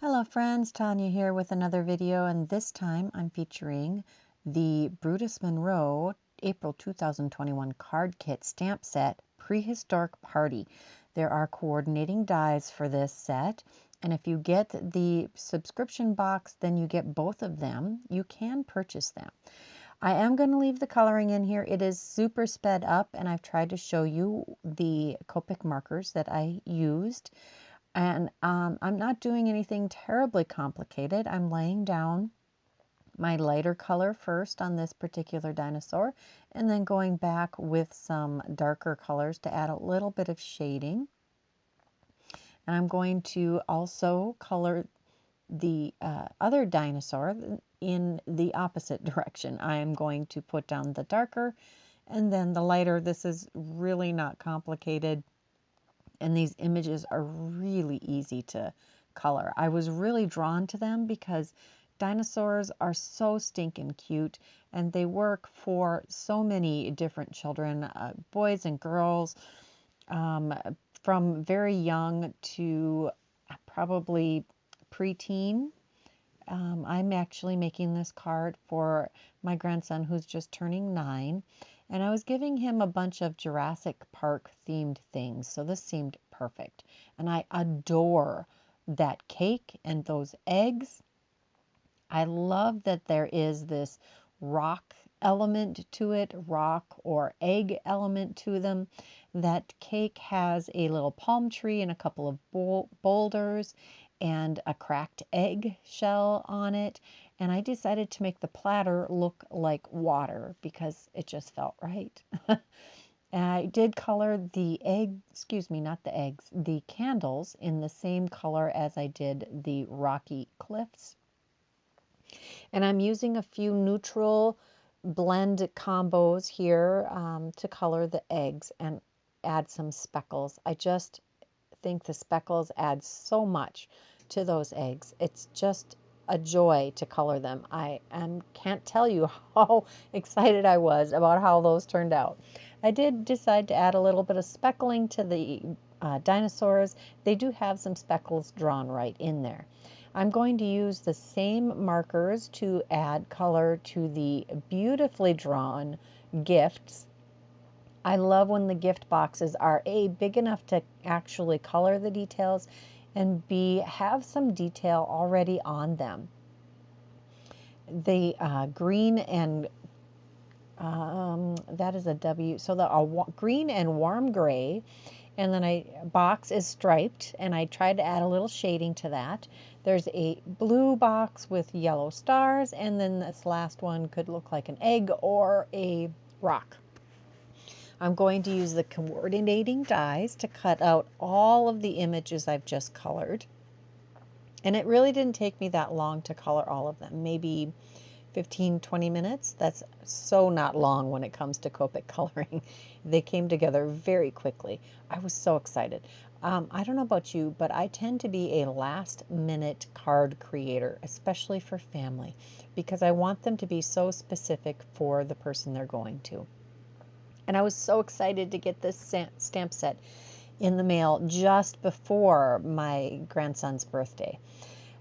Hello friends, Tanya here with another video, and this time I'm featuring the Brutus Monroe April 2021 card kit stamp set Prehistoric Party. There are coordinating dies for this set, and if you get the subscription box, then you get both of them. You can purchase them. I am going to leave the coloring in here. It is super sped up, and I've tried to show you the Copic markers that I used. And I'm not doing anything terribly complicated. I'm laying down my lighter color first on this particular dinosaur, and then going back with some darker colors to add a little bit of shading. And I'm going to also color the other dinosaur in the opposite direction. I am going to put down the darker and then the lighter. This is really not complicated. And these images are really easy to color. I was really drawn to them because dinosaurs are so stinking cute, and they work for so many different children, boys and girls, from very young to probably preteen. I'm actually making this card for my grandson who's just turning 9. And I was giving him a bunch of Jurassic Park themed things. So this seemed perfect. And I adore that cake and those eggs. I love that there is this rock element to it, rock or egg element to them. That cake has a little palm tree and a couple of boulders and a cracked egg shell on it. And I decided to make the platter look like water because it just felt right. And I did color the the candles in the same color as I did the rocky cliffs. And I'm using a few neutral blend combos here to color the eggs and add some speckles. I just think the speckles add so much to those eggs. It's just a joy to color them. I can't tell you how excited I was about how those turned out. I did decide to add a little bit of speckling to the dinosaurs. They do have some speckles drawn right in there. I'm going to use the same markers to add color to the beautifully drawn gifts. I love when the gift boxes are A, big enough to actually color the details, and B, have some detail already on them. The green and that is a W, so the green and warm gray, and then a box is striped, and I tried to add a little shading to that. There's a blue box with yellow stars, and then this last one could look like an egg or a rock. I'm going to use the coordinating dies to cut out all of the images I've just colored. And it really didn't take me that long to color all of them, maybe 15-20 minutes. That's so not long when it comes to Copic coloring. They came together very quickly. I was so excited. I don't know about you, but I tend to be a last-minute card creator, especially for family, because I want them to be so specific for the person they're going to. And I was so excited to get this stamp set in the mail just before my grandson's birthday.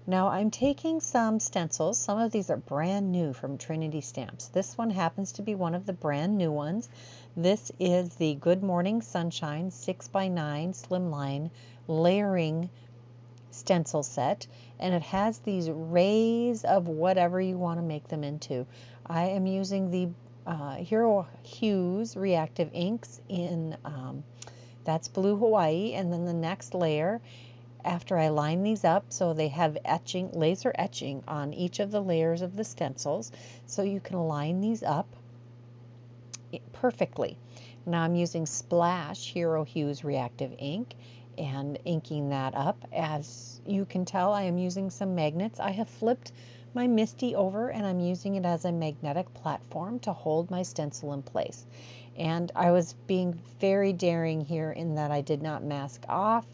Now I'm taking some stencils. Some of these are brand new from Trinity Stamps. This one happens to be one of the brand new ones. This is the Good Morning Sunshine 6x9 Slimline Layering Stencil Set. And it has these rays of whatever you want to make them into. I am using the Hero Hues Reactive Inks in, that's Blue Hawaii, and then the next layer, after I line these up, so they have etching, laser etching on each of the layers of the stencils, so you can line these up perfectly. Now I'm using Splash Hero Hues Reactive Ink and inking that up. As you can tell, I am using some magnets. I have flipped my Misty over, and I'm using it as a magnetic platform to hold my stencil in place. And I was being very daring here in that I did not mask off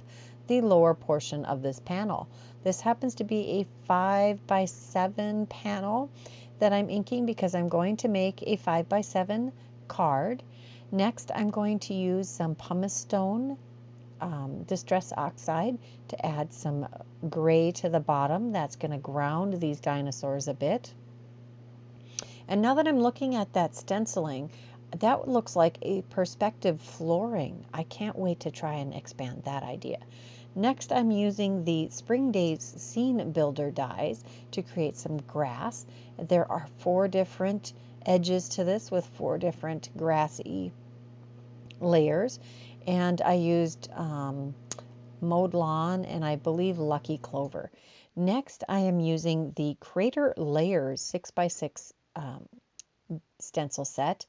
the lower portion of this panel. This happens to be a 5x7 panel that I'm inking because I'm going to make a 5x7 card. Next, I'm going to use some pumice stone Distress Oxide to add some gray to the bottom. That's going to ground these dinosaurs a bit. And now that I'm looking at that stenciling, that looks like a perspective flooring. I can't wait to try and expand that idea. Next, I'm using the Spring Days Scene Builder dies to create some grass. There are 4 different edges to this with 4 different grassy layers. And I used mowed lawn and I believe lucky clover. Next, I am using the Crater Layers 6x6 stencil set,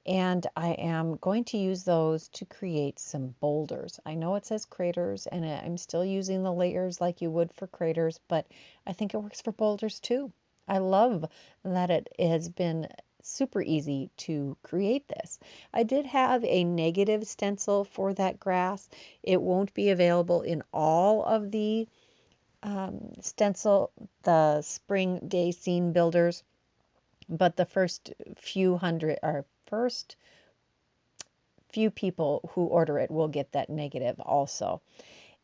and I am going to use those to create some boulders. I know it says craters and I'm still using the layers like you would for craters, but I think it works for boulders too. I love that it has been super easy to create this. I did have a negative stencil for that grass. It won't be available in all of the the Spring Day Scene Builders, but the first few people who order it will get that negative also.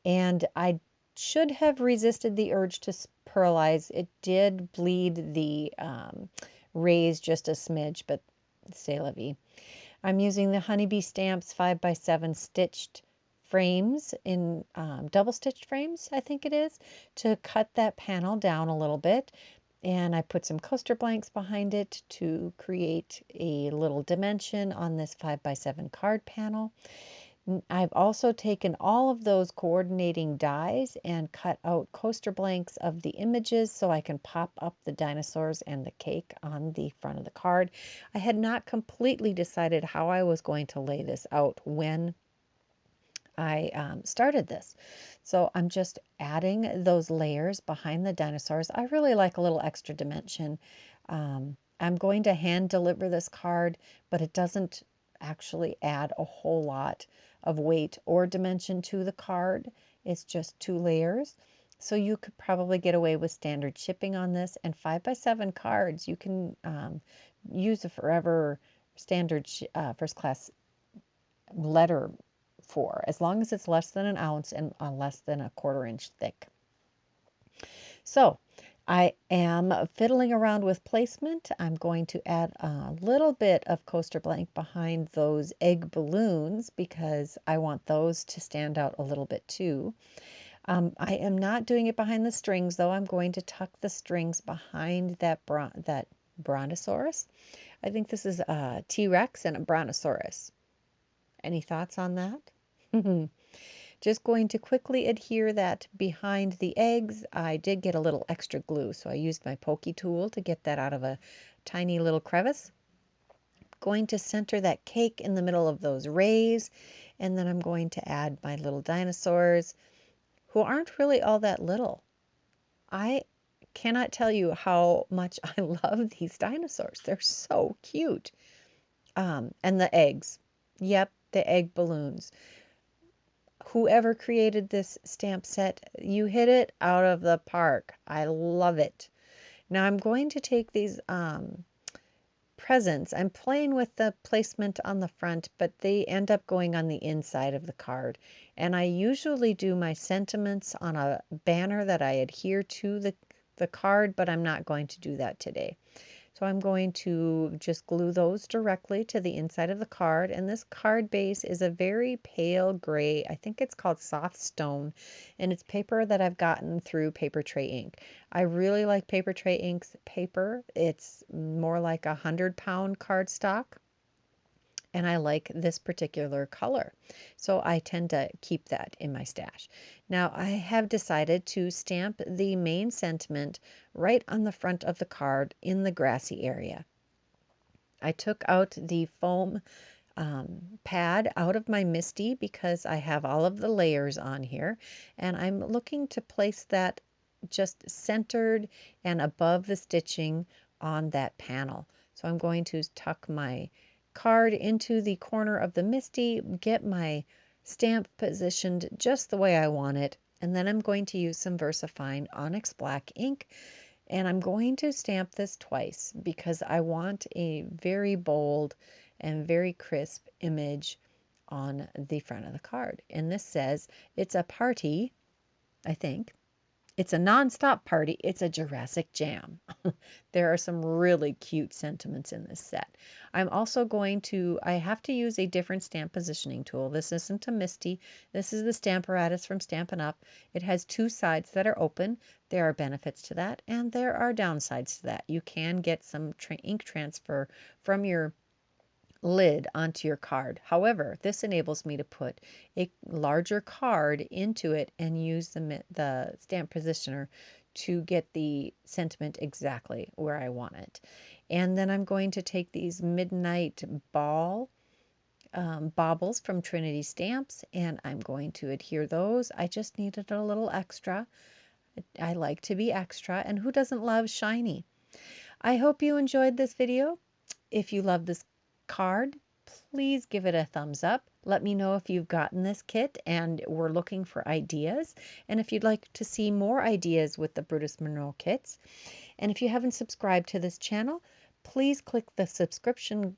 And I should have resisted the urge to pearlize. It did bleed the raise just a smidge, but c'est la vie. I'm using the Honeybee Stamps 5x7 stitched frames in double stitched frames, I think it is, to cut that panel down a little bit. And I put some coaster blanks behind it to create a little dimension on this 5x7 card panel. I've also taken all of those coordinating dies and cut out coaster blanks of the images so I can pop up the dinosaurs and the cake on the front of the card. I had not completely decided how I was going to lay this out when I started this. So I'm just adding those layers behind the dinosaurs. I really like a little extra dimension. I'm going to hand deliver this card, but it doesn't actually add a whole lot of weight or dimension to the card. It's just 2 layers. So you could probably get away with standard shipping on this. And 5x7 cards, you can use a forever standard first class letter for, as long as it's less than an ounce and less than a 1/4 inch thick. So I am fiddling around with placement. I'm going to add a little bit of coaster blank behind those egg balloons because I want those to stand out a little bit too. I am not doing it behind the strings though. I'm going to tuck the strings behind that Brontosaurus. I think this is a T-Rex and a Brontosaurus. Any thoughts on that? Just going to quickly adhere that behind the eggs. I did get a little extra glue, so I used my pokey tool to get that out of a tiny little crevice. Going to center that cake in the middle of those rays, and then I'm going to add my little dinosaurs, who aren't really all that little. I cannot tell you how much I love these dinosaurs. They're so cute. And the eggs. Yep, the egg balloons. Whoever created this stamp set, you hit it out of the park. I love it. Now I'm going to take these presents. I'm playing with the placement on the front, but they end up going on the inside of the card. And I usually do my sentiments on a banner that I adhere to the card, but I'm not going to do that today. So I'm going to just glue those directly to the inside of the card. And this card base is a very pale gray. I think it's called soft stone. And it's paper that I've gotten through Papertrey ink. I really like Papertrey ink's paper. It's more like 100-pound cardstock. And I like this particular color. So I tend to keep that in my stash. Now I have decided to stamp the main sentiment right on the front of the card in the grassy area. I took out the foam pad out of my MISTI because I have all of the layers on here, and I'm looking to place that just centered and above the stitching on that panel. So I'm going to tuck my card into the corner of the MISTI, get my stamp positioned just the way I want it, and then I'm going to use some VersaFine Onyx Black ink, and I'm going to stamp this twice because I want a very bold and very crisp image on the front of the card. And this says, it's a party, I think. It's a non-stop party. It's a Jurassic Jam. There are some really cute sentiments in this set. I'm also going to, I have to use a different stamp positioning tool. This isn't a Misty. This is the Stamparatus from Stampin' Up. It has two sides that are open. There are benefits to that, and there are downsides to that. You can get some ink transfer from your lid onto your card. However, this enables me to put a larger card into it and use the stamp positioner to get the sentiment exactly where I want it. And then I'm going to take these Midnight Ball baubles from Trinity Stamps, and I'm going to adhere those. I just needed a little extra. I like to be extra, and who doesn't love shiny? I hope you enjoyed this video. If you love this card, please give it a thumbs up. Let me know if you've gotten this kit and we're looking for ideas, and if you'd like to see more ideas with the Brutus Monroe kits. And if you haven't subscribed to this channel, please click the subscription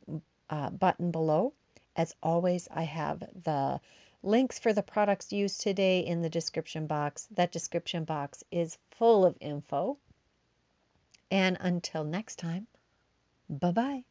button below. As always, I have the links for the products used today in the description box. That description box is full of info. And until next time, bye-bye.